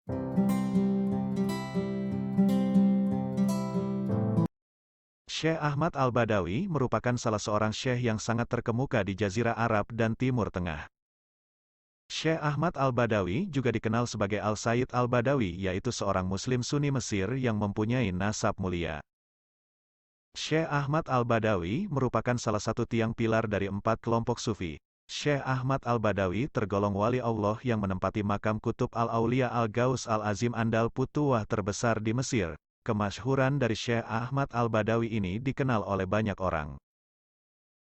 Syekh Ahmad Al-Badawi merupakan salah seorang syekh yang sangat terkemuka di Jazirah Arab dan Timur Tengah. Syekh Ahmad Al-Badawi juga dikenal sebagai Al-Sayyid Al-Badawi, yaitu seorang Muslim Sunni Mesir yang mempunyai nasab mulia. Syekh Ahmad Al-Badawi merupakan salah satu tiang pilar dari 4 kelompok sufi. Syekh Ahmad Al-Badawi tergolong wali Allah yang menempati makam Kutub Al-Aulia Al-Gaus Al-Azim Andal Putuwah terbesar di Mesir. Kemasyhuran dari Syekh Ahmad Al-Badawi ini dikenal oleh banyak orang.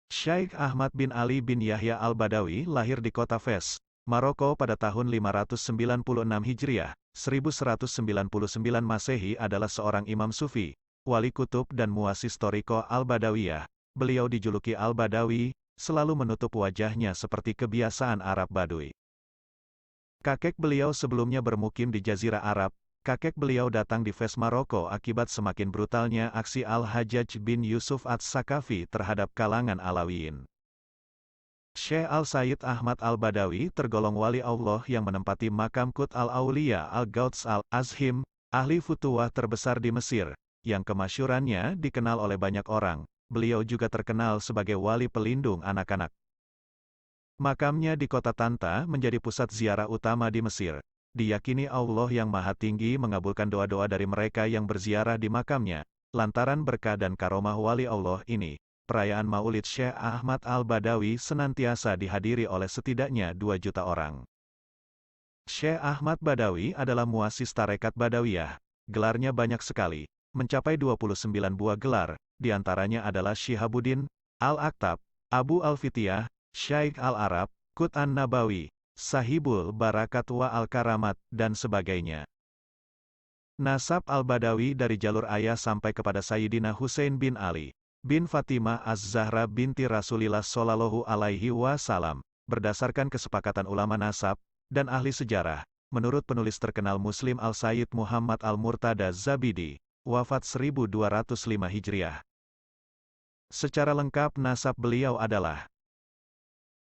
Syekh Ahmad bin Ali bin Yahya Al-Badawi lahir di kota Fes, Maroko pada tahun 596 Hijriah, 1199 Masehi adalah seorang imam sufi, wali kutub dan muassis Thariqah Al-Badawiyah. Beliau dijuluki Al-Badawi, selalu menutup wajahnya seperti kebiasaan Arab Baduy. Kakek beliau sebelumnya bermukim di Jazirah Arab. Kakek beliau datang di Fes Maroko akibat semakin brutalnya aksi Al-Hajjaj bin Yusuf Ats-Sakafi terhadap kalangan Alawiyin. Syekh Al-Sayyid Ahmad Al-Badawi tergolong wali Allah yang menempati makam Kut Al-Aulia Al-Gauts Al-Azhim, ahli futuwah terbesar di Mesir, yang kemasyhurannya dikenal oleh banyak orang. Beliau juga terkenal sebagai wali pelindung anak-anak. Makamnya di kota Tanta menjadi pusat ziarah utama di Mesir. Diyakini Allah yang Maha Tinggi mengabulkan doa-doa dari mereka yang berziarah di makamnya. Lantaran berkah dan karomah wali Allah ini, perayaan Maulid Syekh Ahmad Al-Badawi senantiasa dihadiri oleh setidaknya 2 juta orang. Syekh Ahmad Badawi adalah muassis tarekat Badawiyah. Gelarnya banyak sekali, mencapai 29 buah gelar, diantaranya adalah Syihabuddin, Al-Aktab, Abu Al-Fitiyah, Syaikh Al-Arab, Qut An-Nabawi, Sahibul Barakat wa Al-Karamat, dan sebagainya. Nasab Al-Badawi dari jalur ayah sampai kepada Sayyidina Husain bin Ali, bin Fatimah Az-Zahra binti Rasulillah Shallallahu Alaihi Wasallam, berdasarkan kesepakatan ulama nasab, dan ahli sejarah, menurut penulis terkenal Muslim Al-Sayyid Muhammad Al-Murtada Zabidi, wafat 1205 Hijriah. Secara lengkap nasab beliau adalah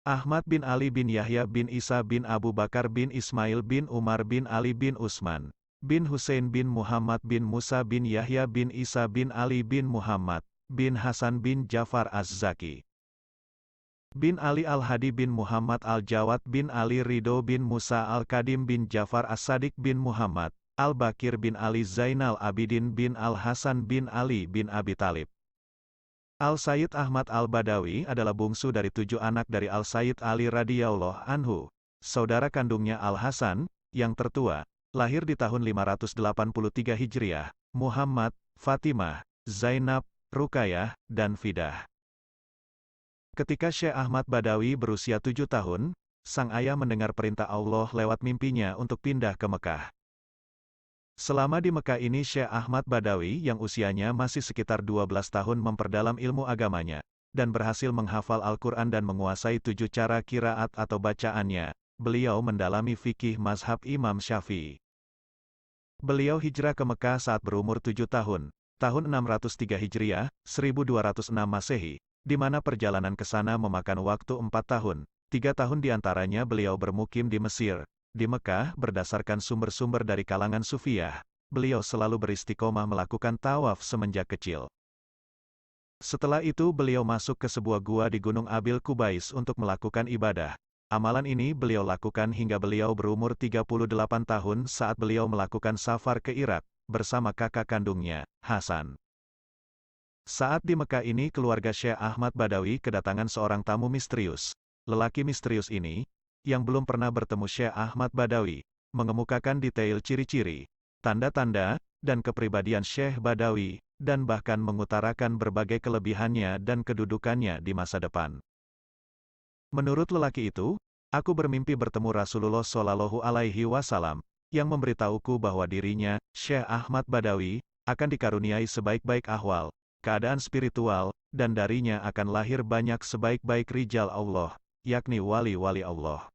Ahmad bin Ali bin Yahya bin Isa bin Abu Bakar bin Ismail bin Umar bin Ali bin Utsman, bin Husain bin Muhammad bin Musa bin Yahya bin Isa bin Ali bin Muhammad, bin Hasan bin Jafar Az-Zaki, bin Ali Al-Hadi bin Muhammad Al-Jawad bin Ali Ridho bin Musa Al-Kadim bin Jafar As-Sadiq bin Muhammad, Al-Bakir bin Ali Zainal Abidin bin Al-Hasan bin Ali bin Abi Talib. Al-Sayyid Ahmad Al-Badawi adalah bungsu dari 7 anak dari Al-Sayyid Ali radhiyallahu anhu. Saudara kandungnya Al-Hasan, yang tertua, lahir di tahun 583 Hijriah, Muhammad, Fatimah, Zainab, Rukayah, dan Fidah. Ketika Syekh Ahmad Badawi berusia 7 tahun, sang ayah mendengar perintah Allah lewat mimpinya untuk pindah ke Mekah. Selama di Mekah ini Syekh Ahmad Badawi yang usianya masih sekitar 12 tahun memperdalam ilmu agamanya, dan berhasil menghafal Al-Quran dan menguasai 7 cara qiraat atau bacaannya. Beliau mendalami fikih mazhab Imam Syafi'i. Beliau hijrah ke Mekah saat berumur 7 tahun, tahun 603 Hijriah, 1206 Masehi, di mana perjalanan ke sana memakan waktu 4 tahun. 3 tahun diantaranya beliau bermukim di Mesir. Di Mekah, berdasarkan sumber-sumber dari kalangan Sufiyah, beliau selalu beristiqomah melakukan tawaf semenjak kecil. Setelah itu beliau masuk ke sebuah gua di Gunung Abil Kubais untuk melakukan ibadah. Amalan ini beliau lakukan hingga beliau berumur 38 tahun saat beliau melakukan safar ke Irak, bersama kakak kandungnya, Hasan. Saat di Mekah ini keluarga Syekh Ahmad Badawi kedatangan seorang tamu misterius. Lelaki misterius ini, yang belum pernah bertemu Syekh Ahmad Badawi, mengemukakan detail ciri-ciri, tanda-tanda, dan kepribadian Syekh Badawi, dan bahkan mengutarakan berbagai kelebihannya dan kedudukannya di masa depan. Menurut lelaki itu, aku bermimpi bertemu Rasulullah Shallallahu Alaihi Wasallam, yang memberitahuku bahwa dirinya, Syekh Ahmad Badawi, akan dikaruniai sebaik-baik ahwal, keadaan spiritual, dan darinya akan lahir banyak sebaik-baik rijal Allah, yakni wali-wali Allah.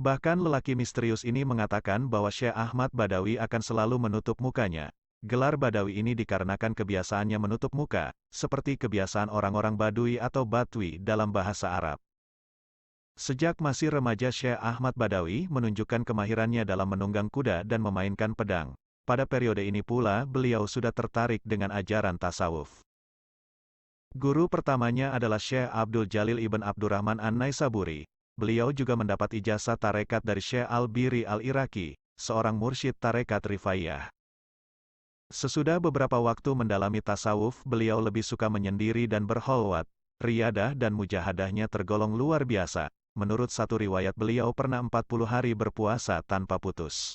Bahkan lelaki misterius ini mengatakan bahwa Syekh Ahmad Badawi akan selalu menutup mukanya. Gelar Badawi ini dikarenakan kebiasaannya menutup muka, seperti kebiasaan orang-orang Baduy atau Batwi dalam bahasa Arab. Sejak masih remaja Syekh Ahmad Badawi menunjukkan kemahirannya dalam menunggang kuda dan memainkan pedang. Pada periode ini pula beliau sudah tertarik dengan ajaran tasawuf. Guru pertamanya adalah Syekh Abdul Jalil Ibn Abdurrahman An-Naisaburi. Beliau juga mendapat ijazah tarekat dari Syekh Al-Biri Al-Iraqi, seorang mursyid tarekat Rifaiyah. Sesudah beberapa waktu mendalami tasawuf, beliau lebih suka menyendiri dan berkholwat. Riyadah dan mujahadahnya tergolong luar biasa. Menurut satu riwayat beliau pernah 40 hari berpuasa tanpa putus.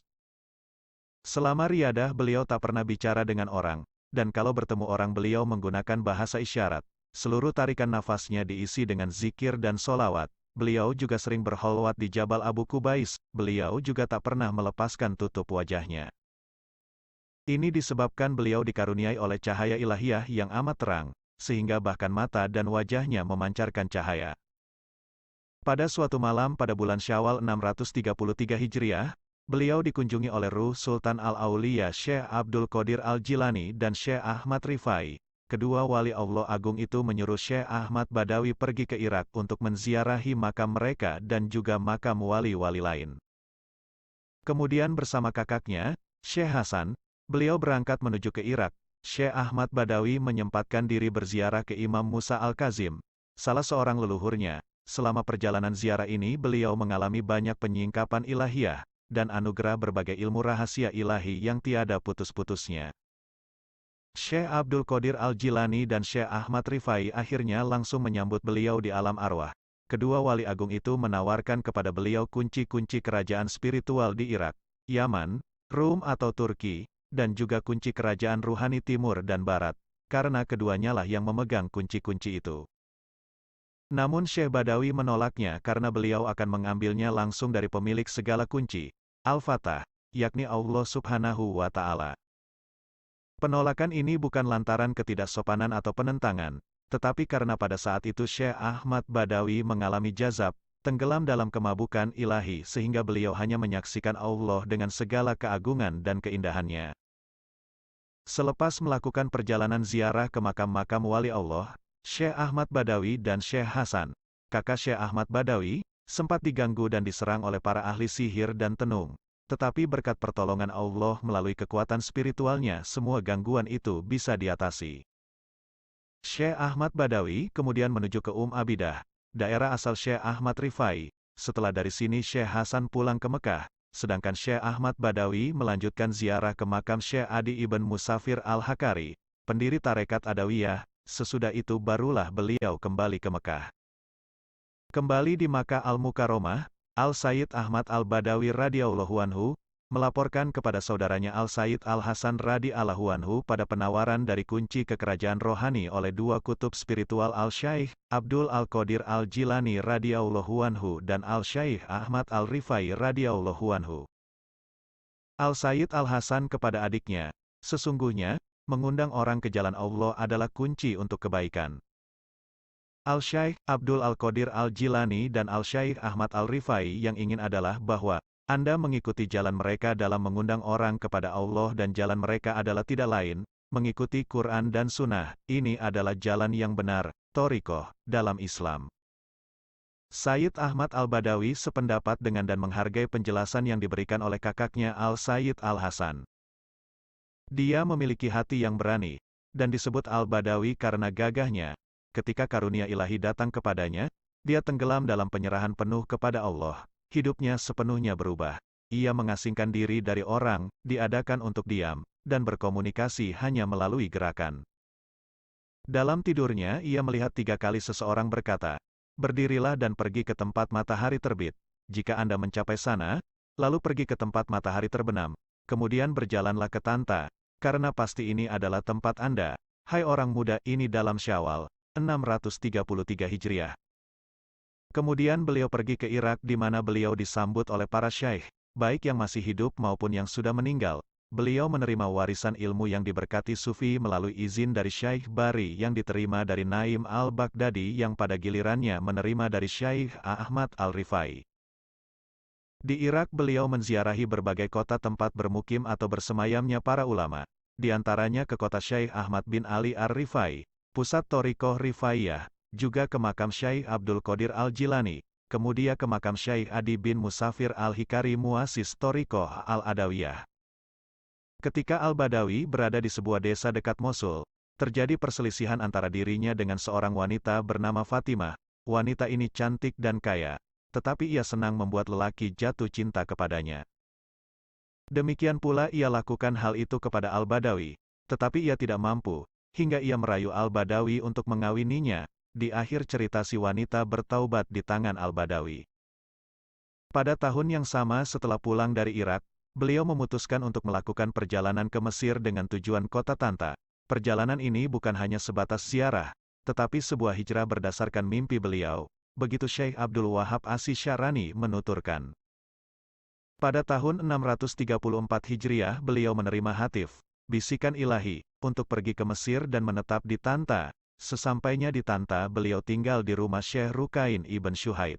Selama riyadah beliau tak pernah bicara dengan orang, dan kalau bertemu orang beliau menggunakan bahasa isyarat. Seluruh tarikan nafasnya diisi dengan zikir dan solawat. Beliau juga sering berkholwat di Jabal Abu Kubais. Beliau juga tak pernah melepaskan tutup wajahnya. Ini disebabkan beliau dikaruniai oleh cahaya ilahiyah yang amat terang, sehingga bahkan mata dan wajahnya memancarkan cahaya. Pada suatu malam pada bulan Syawal 633 Hijriah, beliau dikunjungi oleh Ruh Sultan Al-Auliya Syekh Abdul Qadir Al-Jilani dan Syekh Ahmad Rifai. Kedua wali Allah agung itu menyuruh Syekh Ahmad Badawi pergi ke Irak untuk menziarahi makam mereka dan juga makam wali-wali lain. Kemudian bersama kakaknya, Syekh Hasan, beliau berangkat menuju ke Irak. Syekh Ahmad Badawi menyempatkan diri berziarah ke Imam Musa Al-Kazim, salah seorang leluhurnya. Selama perjalanan ziarah ini beliau mengalami banyak penyingkapan ilahiyah, dan anugerah berbagai ilmu rahasia ilahi yang tiada putus-putusnya. Syekh Abdul Qadir Al-Jilani dan Syekh Ahmad Rifai akhirnya langsung menyambut beliau di alam arwah. Kedua wali agung itu menawarkan kepada beliau kunci-kunci kerajaan spiritual di Irak, Yaman, Rum atau Turki, dan juga kunci kerajaan ruhani timur dan barat, karena keduanya lah yang memegang kunci-kunci itu. Namun Syekh Badawi menolaknya karena beliau akan mengambilnya langsung dari pemilik segala kunci, Al-Fatah, yakni Allah Subhanahu wa Ta'ala. Penolakan ini bukan lantaran ketidaksopanan atau penentangan, tetapi karena pada saat itu Syekh Ahmad Badawi mengalami jazab, tenggelam dalam kemabukan ilahi sehingga beliau hanya menyaksikan Allah dengan segala keagungan dan keindahannya. Selepas melakukan perjalanan ziarah ke makam-makam wali Allah, Syekh Ahmad Badawi dan Syekh Hasan, kakak Syekh Ahmad Badawi, sempat diganggu dan diserang oleh para ahli sihir dan tenung. Tetapi berkat pertolongan Allah melalui kekuatan spiritualnya semua gangguan itu bisa diatasi. Syekh Ahmad Badawi kemudian menuju ke Abidah, daerah asal Syekh Ahmad Rifai. Setelah dari sini Syekh Hasan pulang ke Mekah, sedangkan Syekh Ahmad Badawi melanjutkan ziarah ke makam Syekh Adi ibn Musafir al-Hakari, pendiri tarekat Adawiyah. Sesudah itu barulah beliau kembali ke Mekah. Kembali di Makkah Al-Mukarramah, Al-Sayyid Ahmad Al-Badawi radhiyallahu anhu melaporkan kepada saudaranya Al-Sayyid Al-Hasan radhiyallahu anhu pada penawaran dari kunci kekerajaan rohani oleh dua kutub spiritual Al-Syaikh Abdul Al-Qadir Al-Jilani radhiyallahu anhu dan Al-Syaikh Ahmad Al-Rifai radhiyallahu anhu. Al-Sayyid Al-Hasan kepada adiknya, sesungguhnya, mengundang orang ke jalan Allah adalah kunci untuk kebaikan. Al-Syaikh Abdul Al-Qadir Al-Jilani dan Al-Syaikh Ahmad Al-Rifai yang ingin adalah bahwa Anda mengikuti jalan mereka dalam mengundang orang kepada Allah dan jalan mereka adalah tidak lain, mengikuti Quran dan Sunnah. Ini adalah jalan yang benar, thoriqoh, dalam Islam. Sayyid Ahmad Al-Badawi sependapat dengan dan menghargai penjelasan yang diberikan oleh kakaknya Al-Sayyid Al-Hasan. Dia memiliki hati yang berani, dan disebut Al-Badawi karena gagahnya. Ketika karunia ilahi datang kepadanya, dia tenggelam dalam penyerahan penuh kepada Allah. Hidupnya sepenuhnya berubah. Ia mengasingkan diri dari orang, diadakan untuk diam, dan berkomunikasi hanya melalui gerakan. Dalam tidurnya ia melihat 3 kali seseorang berkata, "Berdirilah dan pergi ke tempat matahari terbit. Jika Anda mencapai sana, lalu pergi ke tempat matahari terbenam. Kemudian berjalanlah ke Tanta, karena pasti ini adalah tempat Anda, hai orang muda." Ini dalam Syawal 633 Hijriah. Kemudian beliau pergi ke Irak di mana beliau disambut oleh para syaikh, baik yang masih hidup maupun yang sudah meninggal. Beliau menerima warisan ilmu yang diberkati sufi melalui izin dari Syekh Bari yang diterima dari Naim al-Baghdadi yang pada gilirannya menerima dari Syekh Ahmad al-Rifai. Di Irak beliau menziarahi berbagai kota tempat bermukim atau bersemayamnya para ulama, di antaranya ke kota Syekh Ahmad bin Ali ar-Rifai, pusat Thoriqoh Rifaiyah, juga ke makam Syekh Abdul Qadir Al-Jilani, kemudian ke makam Syekh Adi bin Musafir al-Hikari muassis Thariqah al-Adawiyah. Ketika Al-Badawi berada di sebuah desa dekat Mosul, terjadi perselisihan antara dirinya dengan seorang wanita bernama Fatimah. Wanita ini cantik dan kaya, tetapi ia senang membuat lelaki jatuh cinta kepadanya. Demikian pula ia lakukan hal itu kepada Al-Badawi, tetapi ia tidak mampu, hingga ia merayu Al-Badawi untuk mengawininya. Di akhir cerita si wanita bertaubat di tangan Al-Badawi. Pada tahun yang sama setelah pulang dari Irak, beliau memutuskan untuk melakukan perjalanan ke Mesir dengan tujuan kota Tanta. Perjalanan ini bukan hanya sebatas ziarah, tetapi sebuah hijrah berdasarkan mimpi beliau, begitu Syekh Abdul Wahab Asy-Syarani menuturkan. Pada tahun 634 Hijriah beliau menerima hatif, bisikan ilahi, untuk pergi ke Mesir dan menetap di Tanta. Sesampainya di Tanta beliau tinggal di rumah Syekh Rukain ibn Syuhaib.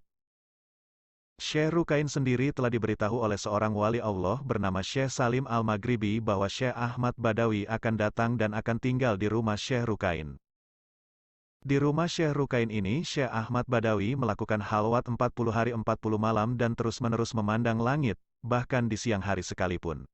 Syekh Rukain sendiri telah diberitahu oleh seorang wali Allah bernama Syekh Salim Al-Maghribi bahwa Syekh Ahmad Badawi akan datang dan akan tinggal di rumah Syekh Rukain. Di rumah Syekh Rukain ini Syekh Ahmad Badawi melakukan halwat 40 hari 40 malam dan terus-menerus memandang langit, bahkan di siang hari sekalipun.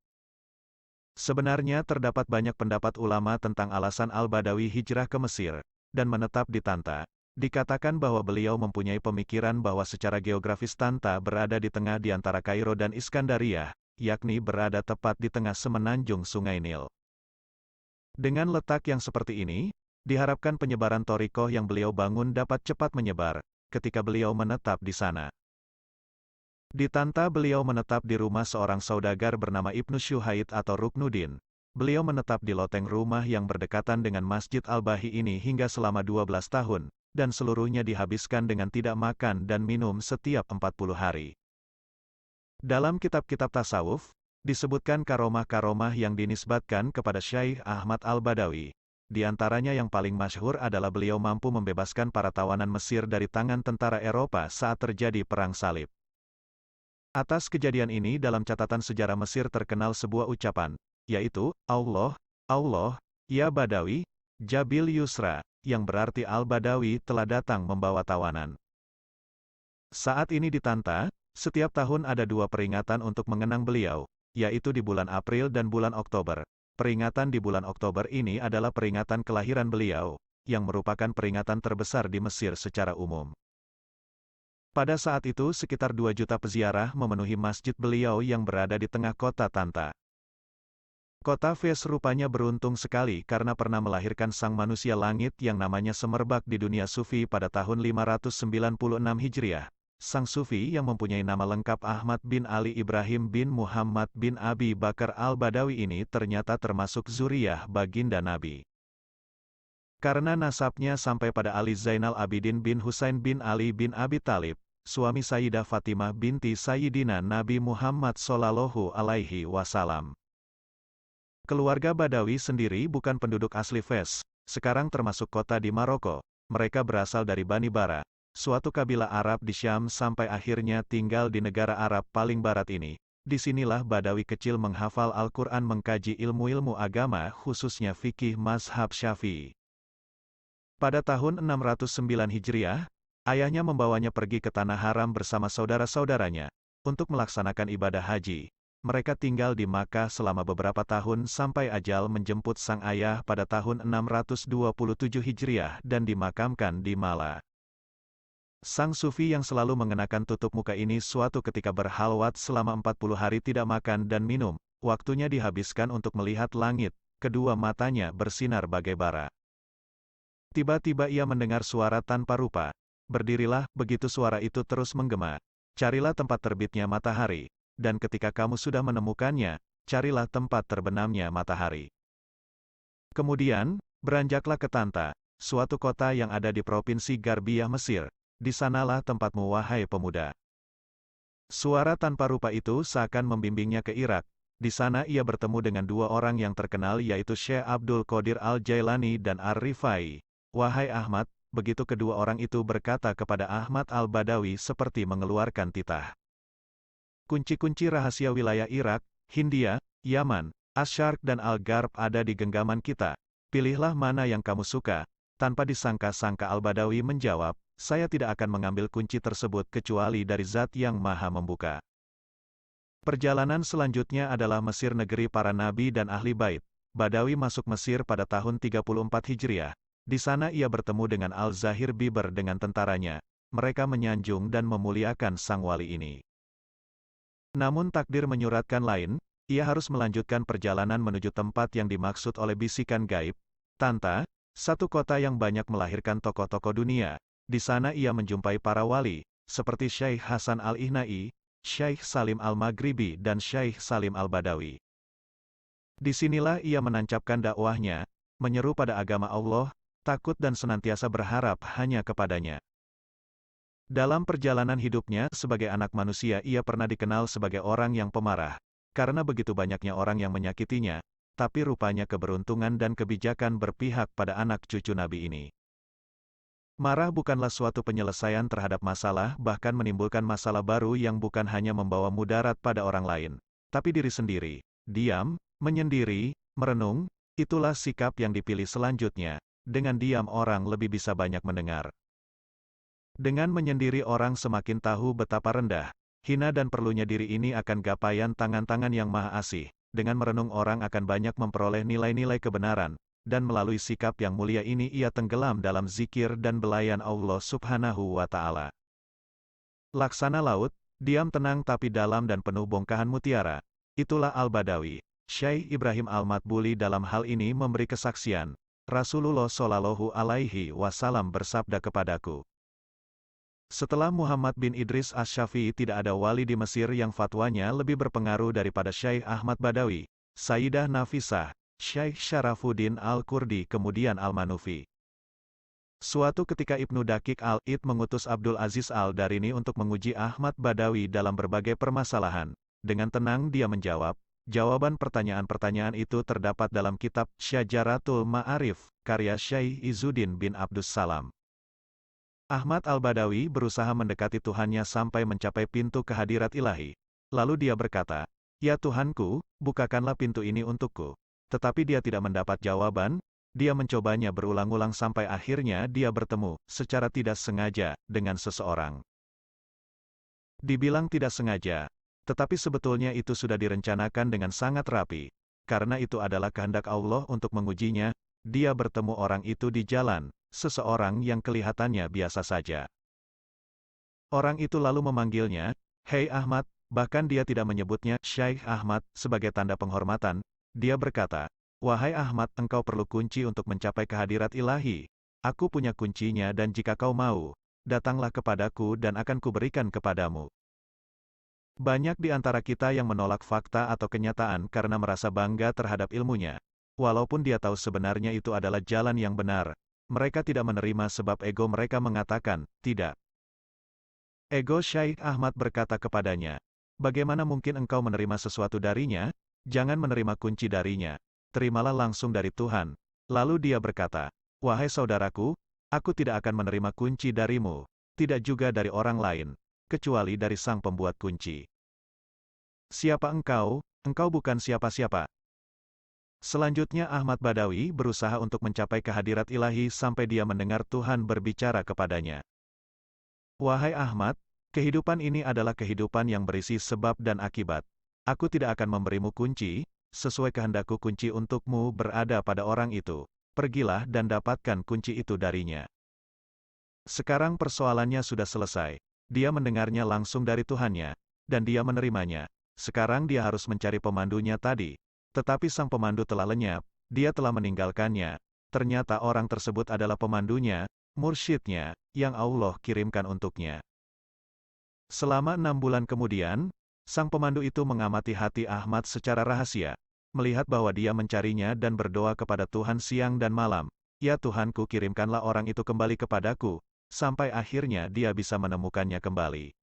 Sebenarnya terdapat banyak pendapat ulama tentang alasan Al-Badawi hijrah ke Mesir dan menetap di Tanta. Dikatakan bahwa beliau mempunyai pemikiran bahwa secara geografis Tanta berada di tengah di antara Kairo dan Iskandariyah, yakni berada tepat di tengah semenanjung Sungai Nil. Dengan letak yang seperti ini, diharapkan penyebaran Thariqah yang beliau bangun dapat cepat menyebar, ketika beliau menetap di sana. Di Tanta beliau menetap di rumah seorang saudagar bernama Ibnu Syuhaid atau Ruknuddin. Beliau menetap di loteng rumah yang berdekatan dengan Masjid Al-Bahi ini hingga selama 12 tahun, dan seluruhnya dihabiskan dengan tidak makan dan minum setiap 40 hari. Dalam kitab-kitab tasawuf, disebutkan karomah-karomah yang dinisbatkan kepada Syekh Ahmad Al-Badawi. Di antaranya yang paling masyhur adalah beliau mampu membebaskan para tawanan Mesir dari tangan tentara Eropa saat terjadi Perang Salib. Atas kejadian ini dalam catatan sejarah Mesir terkenal sebuah ucapan, yaitu, Allah, Allah, ya Badawi, Jabil Yusra, yang berarti Al-Badawi telah datang membawa tawanan. Saat ini di Tanta, setiap tahun ada 2 peringatan untuk mengenang beliau, yaitu di bulan April dan bulan Oktober. Peringatan di bulan Oktober ini adalah peringatan kelahiran beliau, yang merupakan peringatan terbesar di Mesir secara umum. Pada saat itu sekitar 2 juta peziarah memenuhi masjid beliau yang berada di tengah kota Tanta. Kota Fes rupanya beruntung sekali karena pernah melahirkan sang manusia langit yang namanya Semerbak di dunia sufi pada tahun 596 Hijriah. Sang sufi yang mempunyai nama lengkap Ahmad bin Ali Ibrahim bin Muhammad bin Abi Bakar Al-Badawi ini ternyata termasuk zuriyah baginda Nabi. Karena nasabnya sampai pada Ali Zainal Abidin bin Husain bin Ali bin Abi Thalib, suami Sayyidah Fatimah binti Sayyidina Nabi Muhammad Shallallahu Alaihi Wasallam. Keluarga Badawi sendiri bukan penduduk asli Fes, sekarang termasuk kota di Maroko. Mereka berasal dari Bani Bara, suatu kabilah Arab di Syam sampai akhirnya tinggal di negara Arab paling barat ini. Disinilah Badawi kecil menghafal Al-Quran, mengkaji ilmu-ilmu agama khususnya fikih mazhab Syafi'i. Pada tahun 609 Hijriah, ayahnya membawanya pergi ke Tanah Haram bersama saudara-saudaranya, untuk melaksanakan ibadah haji. Mereka tinggal di Makkah selama beberapa tahun sampai ajal menjemput sang ayah pada tahun 627 Hijriah dan dimakamkan di Mala. Sang sufi yang selalu mengenakan tutup muka ini suatu ketika berhalwat selama 40 hari tidak makan dan minum. Waktunya dihabiskan untuk melihat langit, kedua matanya bersinar bagai bara. Tiba-tiba ia mendengar suara tanpa rupa. Berdirilah, begitu suara itu terus menggema. Carilah tempat terbitnya matahari. Dan ketika kamu sudah menemukannya, carilah tempat terbenamnya matahari. Kemudian, beranjaklah ke Tanta, suatu kota yang ada di provinsi Garbiyah Mesir. Di sanalah tempatmu wahai pemuda. Suara tanpa rupa itu seakan membimbingnya ke Irak. Di sana ia bertemu dengan 2 orang yang terkenal yaitu Syekh Abdul Qadir Al-Jailani dan Ar-Rifai. Wahai Ahmad, begitu kedua orang itu berkata kepada Ahmad Al-Badawi seperti mengeluarkan titah. Kunci-kunci rahasia wilayah Irak, Hindia, Yaman, Asyarq dan Al-Gharb ada di genggaman kita. Pilihlah mana yang kamu suka. Tanpa disangka-sangka Al-Badawi menjawab, saya tidak akan mengambil kunci tersebut kecuali dari Zat yang Maha Membuka. Perjalanan selanjutnya adalah Mesir, negeri para nabi dan ahli bait. Badawi masuk Mesir pada tahun 34 Hijriah. Di sana ia bertemu dengan Al-Zahir Biber dengan tentaranya. Mereka menyanjung dan memuliakan sang wali ini. Namun takdir menyuratkan lain, ia harus melanjutkan perjalanan menuju tempat yang dimaksud oleh bisikan gaib, Tanta, satu kota yang banyak melahirkan tokoh-tokoh dunia. Di sana ia menjumpai para wali, seperti Syekh Hasan Al-Ihnai, Syekh Salim Al-Maghribi dan Syekh Salim Al-Badawi. Disinilah ia menancapkan dakwahnya, menyeru pada agama Allah, takut dan senantiasa berharap hanya kepadanya. Dalam perjalanan hidupnya sebagai anak manusia ia pernah dikenal sebagai orang yang pemarah, karena begitu banyaknya orang yang menyakitinya, tapi rupanya keberuntungan dan kebijakan berpihak pada anak cucu Nabi ini. Marah bukanlah suatu penyelesaian terhadap masalah, bahkan menimbulkan masalah baru yang bukan hanya membawa mudarat pada orang lain, tapi diri sendiri. Diam, menyendiri, merenung, itulah sikap yang dipilih selanjutnya. Dengan diam orang lebih bisa banyak mendengar. Dengan menyendiri orang semakin tahu betapa rendah, hina dan perlunya diri ini akan gapaian tangan-tangan yang Maha Asih. Dengan merenung orang akan banyak memperoleh nilai-nilai kebenaran, dan melalui sikap yang mulia ini ia tenggelam dalam zikir dan belayan Allah Subhanahu wa Ta'ala. Laksana laut, diam tenang tapi dalam dan penuh bongkahan mutiara. Itulah Al-Badawi. Syekh Ibrahim Al-Matbuli dalam hal ini memberi kesaksian. Rasulullah Shallallahu Alaihi Wasallam bersabda kepadaku, setelah Muhammad bin Idris Asy-Syafi'i tidak ada wali di Mesir yang fatwanya lebih berpengaruh daripada Syekh Ahmad Badawi, Sayyidah Nafisah, Syekh Syarafuddin Al-Kurdi kemudian Al-Manufi. Suatu ketika Ibnu Daqiq Al-Id mengutus Abdul Aziz Al-Darini untuk menguji Ahmad Badawi dalam berbagai permasalahan. Dengan tenang dia menjawab, jawaban pertanyaan-pertanyaan itu terdapat dalam kitab Syajaratul Ma'arif, karya Syekh Izzuddin bin Abdus Salam. Ahmad Al-Badawi berusaha mendekati Tuhannya sampai mencapai pintu kehadirat ilahi. Lalu dia berkata, "Ya Tuhanku, bukakanlah pintu ini untukku." Tetapi dia tidak mendapat jawaban, dia mencobanya berulang-ulang sampai akhirnya dia bertemu, secara tidak sengaja, dengan seseorang. Dibilang tidak sengaja, tetapi sebetulnya itu sudah direncanakan dengan sangat rapi. Karena itu adalah kehendak Allah untuk mengujinya, dia bertemu orang itu di jalan. Seseorang yang kelihatannya biasa saja. Orang itu lalu memanggilnya, "Hei Ahmad," bahkan dia tidak menyebutnya Syekh Ahmad sebagai tanda penghormatan. Dia berkata, "Wahai Ahmad, engkau perlu kunci untuk mencapai kehadirat ilahi. Aku punya kuncinya dan jika kau mau, datanglah kepadaku dan akan kuberikan kepadamu." Banyak di antara kita yang menolak fakta atau kenyataan karena merasa bangga terhadap ilmunya. Walaupun dia tahu sebenarnya itu adalah jalan yang benar, mereka tidak menerima sebab ego mereka mengatakan, tidak. Ego Syekh Ahmad berkata kepadanya, "Bagaimana mungkin engkau menerima sesuatu darinya? Jangan menerima kunci darinya. Terimalah langsung dari Tuhan." Lalu dia berkata, "Wahai saudaraku, aku tidak akan menerima kunci darimu, tidak juga dari orang lain, kecuali dari sang pembuat kunci. Siapa engkau? Engkau bukan siapa-siapa." Selanjutnya Ahmad Badawi berusaha untuk mencapai kehadirat ilahi sampai dia mendengar Tuhan berbicara kepadanya. "Wahai Ahmad, kehidupan ini adalah kehidupan yang berisi sebab dan akibat. Aku tidak akan memberimu kunci, sesuai kehendakku kunci untukmu berada pada orang itu. Pergilah dan dapatkan kunci itu darinya." Sekarang persoalannya sudah selesai. Dia mendengarnya langsung dari Tuhannya, dan dia menerimanya. Sekarang dia harus mencari pemandunya tadi. Tetapi sang pemandu telah lenyap, dia telah meninggalkannya. Ternyata orang tersebut adalah pemandunya, mursyidnya, yang Allah kirimkan untuknya. Selama 6 bulan kemudian, sang pemandu itu mengamati hati Ahmad secara rahasia, melihat bahwa dia mencarinya dan berdoa kepada Tuhan siang dan malam, "Ya Tuhanku, kirimkanlah orang itu kembali kepadaku," sampai akhirnya dia bisa menemukannya kembali.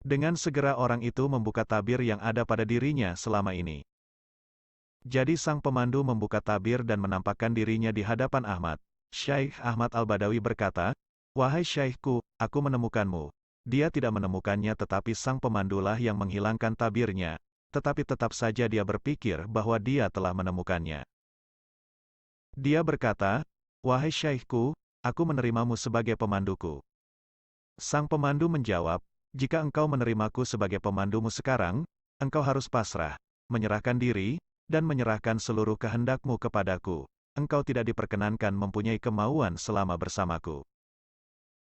Dengan segera orang itu membuka tabir yang ada pada dirinya selama ini. Jadi sang pemandu membuka tabir dan menampakkan dirinya di hadapan Ahmad. Syekh Ahmad Al-Badawi berkata, "Wahai Syekhku, aku menemukanmu." Dia tidak menemukannya tetapi sang pemandulah yang menghilangkan tabirnya, tetapi tetap saja dia berpikir bahwa dia telah menemukannya. Dia berkata, "Wahai Syekhku, aku menerimamu sebagai pemanduku. Sang pemandu menjawab, jika engkau menerimaku sebagai pemandumu sekarang, engkau harus pasrah, menyerahkan diri, dan menyerahkan seluruh kehendakmu kepadaku. Engkau tidak diperkenankan mempunyai kemauan selama bersamaku.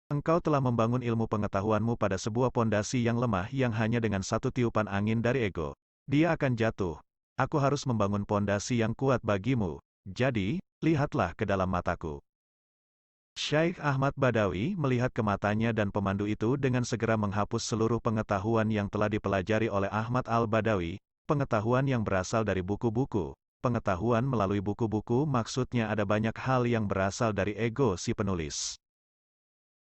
Engkau telah membangun ilmu pengetahuanmu pada sebuah pondasi yang lemah yang hanya dengan satu tiupan angin dari ego. Dia akan jatuh. Aku harus membangun pondasi yang kuat bagimu. Jadi, lihatlah ke dalam mataku. Syekh Ahmad Badawi melihat ke matanya dan pemandu itu dengan segera menghapus seluruh pengetahuan yang telah dipelajari oleh Ahmad al-Badawi, pengetahuan yang berasal dari buku-buku. Pengetahuan melalui buku-buku maksudnya ada banyak hal yang berasal dari ego si penulis.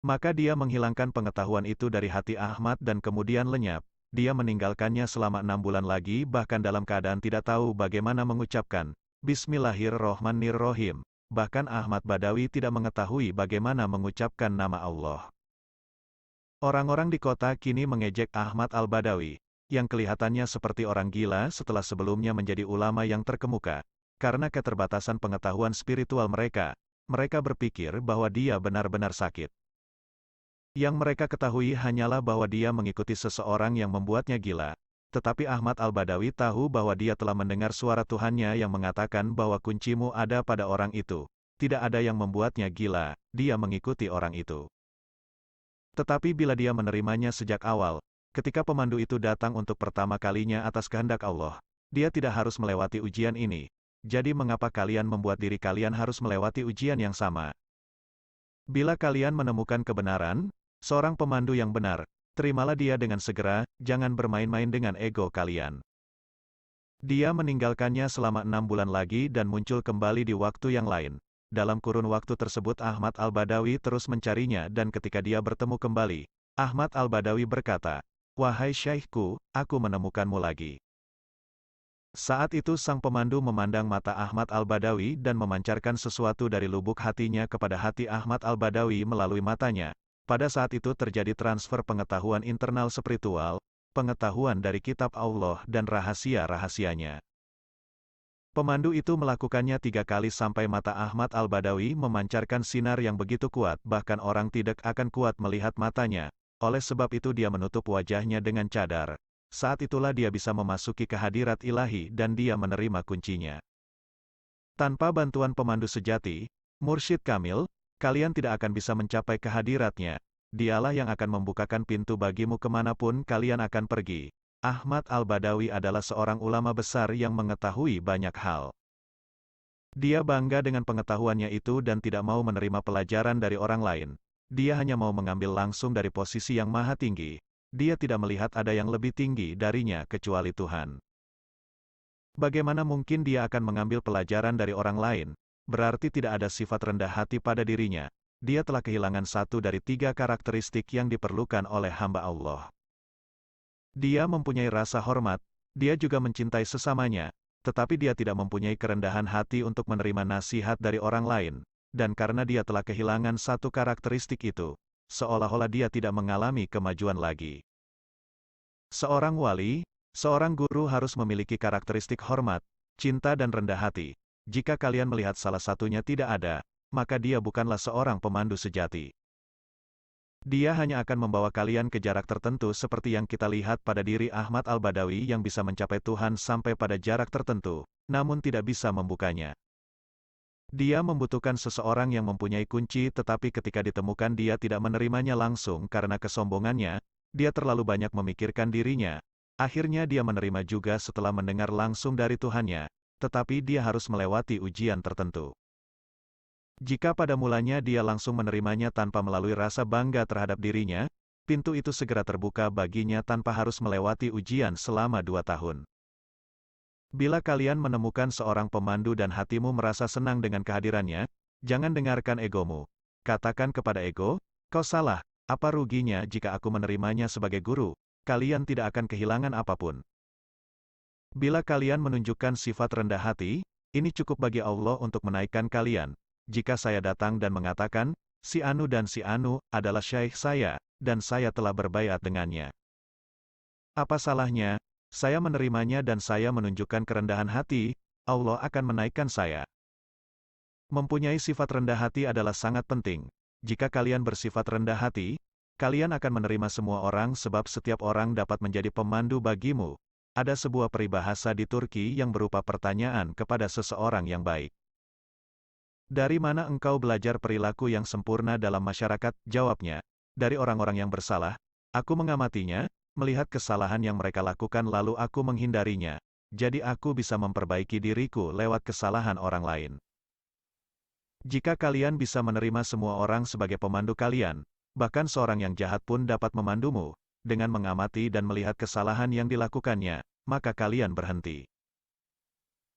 Maka dia menghilangkan pengetahuan itu dari hati Ahmad dan kemudian lenyap. Dia meninggalkannya selama 6 bulan lagi bahkan dalam keadaan tidak tahu bagaimana mengucapkan Bismillahirrohmanirrohim. Bahkan Ahmad Badawi tidak mengetahui bagaimana mengucapkan nama Allah. Orang-orang di kota kini mengejek Ahmad al-Badawi, yang kelihatannya seperti orang gila setelah sebelumnya menjadi ulama yang terkemuka. Karena keterbatasan pengetahuan spiritual mereka, mereka berpikir bahwa dia benar-benar sakit. Yang mereka ketahui hanyalah bahwa dia mengikuti seseorang yang membuatnya gila. Tetapi Ahmad al-Badawi tahu bahwa dia telah mendengar suara Tuhannya yang mengatakan bahwa kuncimu ada pada orang itu. Tidak ada yang membuatnya gila, dia mengikuti orang itu. Tetapi bila dia menerimanya sejak awal, ketika pemandu itu datang untuk pertama kalinya atas kehendak Allah, dia tidak harus melewati ujian ini. Jadi mengapa kalian membuat diri kalian harus melewati ujian yang sama? Bila kalian menemukan kebenaran, seorang pemandu yang benar, terimalah dia dengan segera, jangan bermain-main dengan ego kalian. Dia meninggalkannya selama 6 bulan lagi dan muncul kembali di waktu yang lain. Dalam kurun waktu tersebut Ahmad al-Badawi terus mencarinya dan ketika dia bertemu kembali, Ahmad al-Badawi berkata, "Wahai syekhku, aku menemukanmu lagi." Saat itu sang pemandu memandang mata Ahmad al-Badawi dan memancarkan sesuatu dari lubuk hatinya kepada hati Ahmad al-Badawi melalui matanya. Pada saat itu terjadi transfer pengetahuan internal spiritual, pengetahuan dari kitab Allah dan rahasia-rahasianya. Pemandu itu melakukannya 3 kali sampai mata Ahmad al-Badawi memancarkan sinar yang begitu kuat bahkan orang tidak akan kuat melihat matanya. Oleh sebab itu dia menutup wajahnya dengan cadar. Saat itulah dia bisa memasuki kehadirat ilahi dan dia menerima kuncinya. Tanpa bantuan pemandu sejati, mursyid kamil, kalian tidak akan bisa mencapai kehadiratnya. Dialah yang akan membukakan pintu bagimu kemanapun kalian akan pergi. Ahmad al-Badawi adalah seorang ulama besar yang mengetahui banyak hal. Dia bangga dengan pengetahuannya itu dan tidak mau menerima pelajaran dari orang lain. Dia hanya mau mengambil langsung dari posisi yang maha tinggi. Dia tidak melihat ada yang lebih tinggi darinya kecuali Tuhan. Bagaimana mungkin dia akan mengambil pelajaran dari orang lain? Berarti tidak ada sifat rendah hati pada dirinya. Dia telah kehilangan satu dari 3 karakteristik yang diperlukan oleh hamba Allah. Dia mempunyai rasa hormat, dia juga mencintai sesamanya, tetapi dia tidak mempunyai kerendahan hati untuk menerima nasihat dari orang lain, dan karena dia telah kehilangan satu karakteristik itu, seolah-olah dia tidak mengalami kemajuan lagi. Seorang wali, seorang guru harus memiliki karakteristik hormat, cinta dan rendah hati. Jika kalian melihat salah satunya tidak ada, maka dia bukanlah seorang pemandu sejati. Dia hanya akan membawa kalian ke jarak tertentu seperti yang kita lihat pada diri Ahmad al-Badawi yang bisa mencapai Tuhan sampai pada jarak tertentu, namun tidak bisa membukanya. Dia membutuhkan seseorang yang mempunyai kunci tetapi ketika ditemukan dia tidak menerimanya langsung karena kesombongannya, dia terlalu banyak memikirkan dirinya. Akhirnya dia menerima juga setelah mendengar langsung dari Tuhannya, tetapi dia harus melewati ujian tertentu. Jika pada mulanya dia langsung menerimanya tanpa melalui rasa bangga terhadap dirinya, pintu itu segera terbuka baginya tanpa harus melewati ujian selama 2 tahun. Bila kalian menemukan seorang pemandu dan hatimu merasa senang dengan kehadirannya, jangan dengarkan egomu. Katakan kepada ego, kau salah, apa ruginya jika aku menerimanya sebagai guru, kalian tidak akan kehilangan apapun. Bila kalian menunjukkan sifat rendah hati, ini cukup bagi Allah untuk menaikkan kalian. Jika saya datang dan mengatakan, si Anu dan si Anu adalah syaikh saya, dan saya telah berbaiat dengannya. Apa salahnya? Saya menerimanya dan saya menunjukkan kerendahan hati, Allah akan menaikkan saya. Mempunyai sifat rendah hati adalah sangat penting. Jika kalian bersifat rendah hati, kalian akan menerima semua orang sebab setiap orang dapat menjadi pemandu bagimu. Ada sebuah peribahasa di Turki yang berupa pertanyaan kepada seseorang yang baik. Dari mana engkau belajar perilaku yang sempurna dalam masyarakat? Jawabnya, dari orang-orang yang bersalah. Aku mengamatinya, melihat kesalahan yang mereka lakukan lalu aku menghindarinya. Jadi aku bisa memperbaiki diriku lewat kesalahan orang lain. Jika kalian bisa menerima semua orang sebagai pemandu kalian, bahkan seorang yang jahat pun dapat memandumu, dengan mengamati dan melihat kesalahan yang dilakukannya, maka kalian berhenti.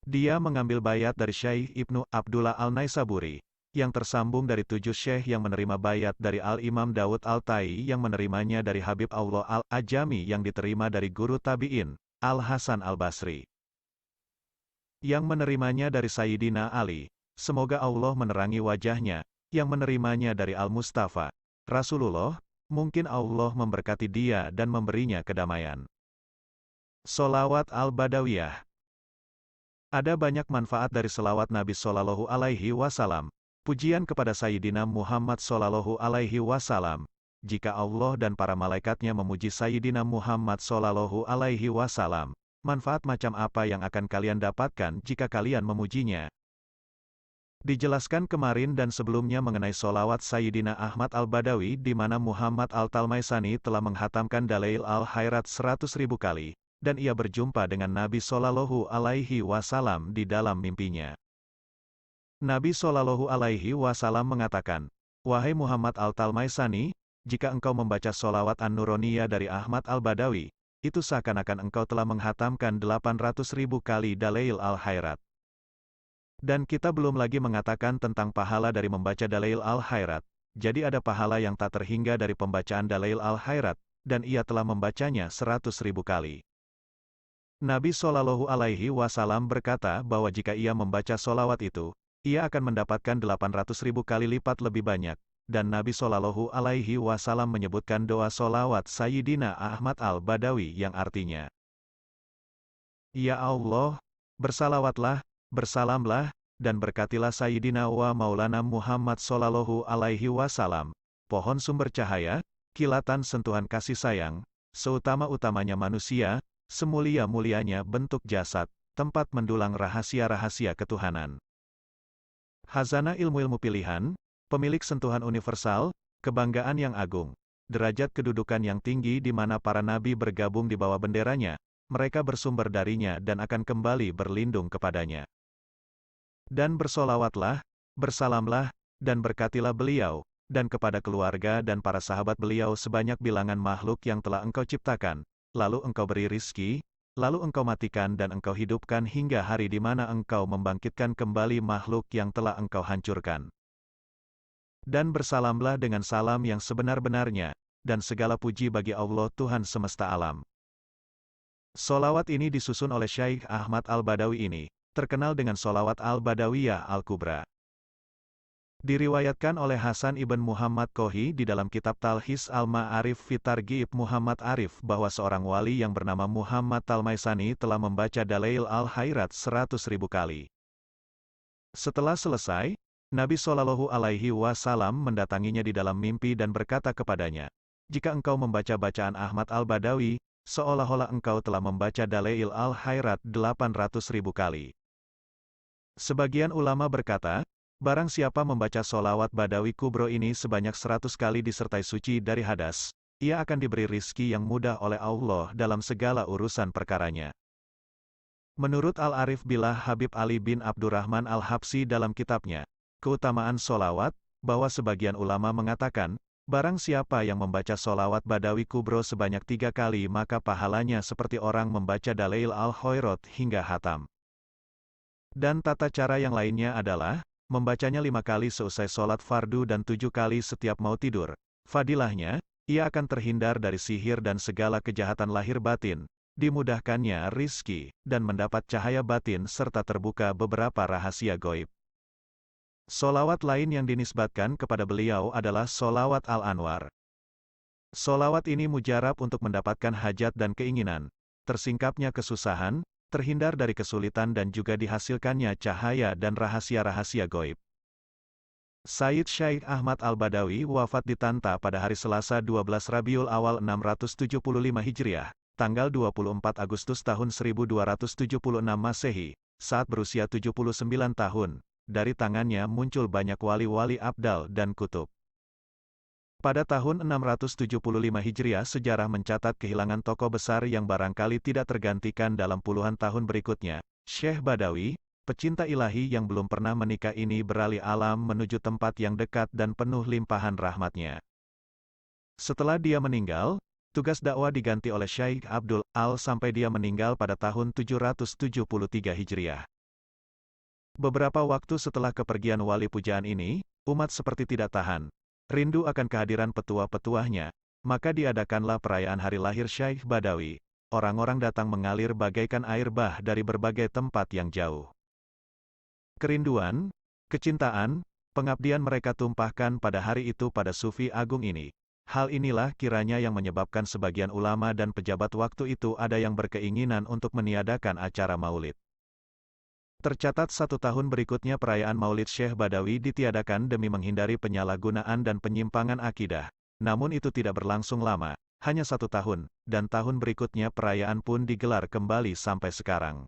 Dia mengambil bayat dari Syekh Ibnu Abdullah Al-Naisaburi, yang tersambung dari 7 syekh yang menerima bayat dari Al-Imam Dawud Al-Tai yang menerimanya dari Habib Allah Al-Ajami yang diterima dari guru Tabi'in, Al-Hasan Al-Basri. Yang menerimanya dari Sayyidina Ali, semoga Allah menerangi wajahnya, yang menerimanya dari Al-Mustafa, Rasulullah, mungkin Allah memberkati dia dan memberinya kedamaian. Sholawat Al-Badawiyah. Ada banyak manfaat dari selawat Nabi Shallallahu Alaihi Wasallam. Pujian kepada Sayyidina Muhammad Shallallahu Alaihi Wasallam. Jika Allah dan para malaikatnya memuji Sayyidina Muhammad Shallallahu Alaihi Wasallam, manfaat macam apa yang akan kalian dapatkan jika kalian memujinya? Dijelaskan kemarin dan sebelumnya mengenai solawat Sayyidina Ahmad Al-Badawi di mana Muhammad Al-Talmaisani telah menghatamkan Dalail Al-Khairat 100.000 kali. Dan ia berjumpa dengan Nabi Shallallahu Alaihi Wasallam di dalam mimpinya. Nabi Shallallahu Alaihi Wasallam mengatakan, "Wahai Muhammad Al-Talmaisani, jika engkau membaca solawat An-Nuroniyah dari Ahmad Al-Badawi, itu seakan-akan engkau telah menghatamkan 800.000 kali Dalail Al-Khairat." Dan kita belum lagi mengatakan tentang pahala dari membaca Dalail Al-Khairat. Jadi ada pahala yang tak terhingga dari pembacaan Dalail Al-Khairat, dan ia telah membacanya 100.000 kali. Nabi Shallallahu Alaihi Wasallam berkata bahwa jika ia membaca solawat itu, ia akan mendapatkan 800.000 kali lipat lebih banyak. Dan Nabi Shallallahu Alaihi Wasallam menyebutkan doa solawat Sayyidina Ahmad Al-Badawi yang artinya, "Ya Allah, bersalawatlah, bersalamlah, dan berkatilah Sayyidina wa Maulana Muhammad Shallallahu Alaihi Wasallam, pohon sumber cahaya, kilatan sentuhan kasih sayang, seutama-utamanya manusia, semulia-mulianya bentuk jasad, tempat mendulang rahasia-rahasia ketuhanan. Khazanah ilmu-ilmu pilihan, pemilik sentuhan universal, kebanggaan yang agung, derajat kedudukan yang tinggi di mana para nabi bergabung di bawah benderanya, mereka bersumber darinya dan akan kembali berlindung kepadanya. Dan bersolawatlah, bersalamlah, dan berkatilah beliau, dan kepada keluarga dan para sahabat beliau sebanyak bilangan makhluk yang telah engkau ciptakan, lalu engkau beri rizki, lalu engkau matikan dan engkau hidupkan hingga hari di mana engkau membangkitkan kembali makhluk yang telah engkau hancurkan. Dan bersalamlah dengan salam yang sebenar-benarnya, dan segala puji bagi Allah Tuhan semesta alam." Solawat ini disusun oleh Syekh Ahmad Al-Badawi ini, terkenal dengan Solawat Al-Badawiyah Al-Kubra. Diriwayatkan oleh Hasan ibn Muhammad Kohi di dalam kitab Talhis Al-Ma'arif fi Targhib Muhammad Arif bahwa seorang wali yang bernama Muhammad Talmaisani telah membaca Dalail Al-Khairat 100.000 kali. Setelah selesai, Nabi Shallallahu Alaihi Wasallam mendatanginya di dalam mimpi dan berkata kepadanya, "Jika engkau membaca bacaan Ahmad Al-Badawi, seolah-olah engkau telah membaca Dalail Al-Khairat 800.000 kali." Sebagian ulama berkata, barang siapa membaca solawat Badawi Kubro ini sebanyak 100 kali disertai suci dari hadas, ia akan diberi rizki yang mudah oleh Allah dalam segala urusan perkaranya. Menurut Al-Arif Billah Habib Ali bin Abdurrahman Al-Habsi dalam kitabnya, Keutamaan Solawat, bahwa sebagian ulama mengatakan, barang siapa yang membaca solawat Badawi Kubro sebanyak 3 kali maka pahalanya seperti orang membaca Dalail Al-Khairat hingga hatam. Dan tata cara yang lainnya adalah, membacanya 5 kali seusai sholat fardu dan 7 kali setiap mau tidur. Fadilahnya, ia akan terhindar dari sihir dan segala kejahatan lahir batin, dimudahkannya rizki, dan mendapat cahaya batin serta terbuka beberapa rahasia goib. Solawat lain yang dinisbatkan kepada beliau adalah Solawat Al-Anwar. Solawat ini mujarab untuk mendapatkan hajat dan keinginan, tersingkapnya kesusahan, terhindar dari kesulitan dan juga dihasilkannya cahaya dan rahasia-rahasia goib. Sayyid Syekh Ahmad Al-Badawi wafat di Tanta pada hari Selasa 12 Rabiul Awal 675 Hijriah, tanggal 24 Agustus tahun 1276 Masehi, saat berusia 79 tahun. Dari tangannya muncul banyak wali-wali abdal dan kutub. Pada tahun 675 Hijriah sejarah mencatat kehilangan tokoh besar yang barangkali tidak tergantikan dalam puluhan tahun berikutnya. Syekh Badawi, pecinta ilahi yang belum pernah menikah ini beralih alam menuju tempat yang dekat dan penuh limpahan rahmatnya. Setelah dia meninggal, tugas dakwah diganti oleh Syekh Abdul Al sampai dia meninggal pada tahun 773 Hijriah. Beberapa waktu setelah kepergian wali pujaan ini, umat seperti tidak tahan. Rindu akan kehadiran petua-petuahnya, maka diadakanlah perayaan hari lahir Syekh Badawi. Orang-orang datang mengalir bagaikan air bah dari berbagai tempat yang jauh. Kerinduan, kecintaan, pengabdian mereka tumpahkan pada hari itu pada Sufi Agung ini. Hal inilah kiranya yang menyebabkan sebagian ulama dan pejabat waktu itu ada yang berkeinginan untuk meniadakan acara maulid. Tercatat 1 tahun berikutnya perayaan Maulid Syekh Badawi ditiadakan demi menghindari penyalahgunaan dan penyimpangan akidah. Namun itu tidak berlangsung lama, hanya 1 tahun, dan tahun berikutnya perayaan pun digelar kembali sampai sekarang.